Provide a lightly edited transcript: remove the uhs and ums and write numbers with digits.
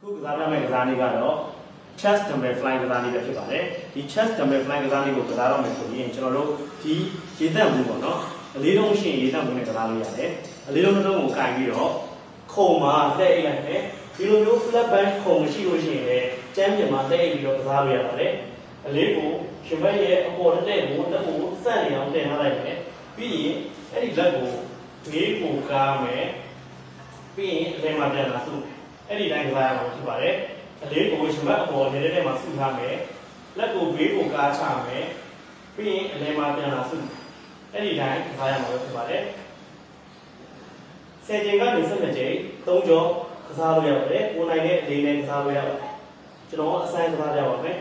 ခုကစားပြမယ့်ကစားနည်းကတော့ chest dumbbell fly ကစားနည်းပဲဖြစ်ပါတယ်ဒီ chest dumbbell fly ကစားနည်းကိုကစားတော့မယ်ဆိုရင်ကျွန်တော်တို့ဒီရေတန့်ဘူးပေါ့နော်အလေးလုံးရှိရင်ရေတန့်ဘူးနဲ့ကစားလို့ရတယ်အလေးလုံးတစ်လုံးကိုကင်ပြီးတော့ခုံမှာတက်အိတ်လိုက်တယ်ဒီလိုမျိုး flat bench ခုံမရှိလို့ရှိရင်လည်းကျမ်းပြင်မှာတက်အိတ်ပြီးတော့ကစားလို့ရပါတယ်အလေးကိုရှင်ဘက်ရဲ့အပေါ်တက်ကိုတက်ကိုစက်နေအောင်တင်ထားလိုက်မယ်ပြီးရင်အဲ့ဒီလက်ကိုဘေးကိုကားမယ်ပြီးရင်အလဲမှာပြန်လာစုအဲ့ဒီတိုင်းကစားရမှာဖြစ်ပါတယ်အလေးကိုရှင်ဘက်အပေါ်နေတဲ့မှာစုထားမယ်လက်ကိုဘေးကိုကားချမယ်ပြီးရင်အလဲမှာပြန်လာစုအဲ့ဒီတိုင်းကစားရမှာဖြစ်ပါတယ်10ချိန်ကနေ12ချိန်3ကြောကစားလို့ရပါတယ်ကိုနိုင်တဲ့အလေးနဲ့ကစားလို့ရပါတယ်ကျွန်တော်အဆိုင်ကစားရပါမယ်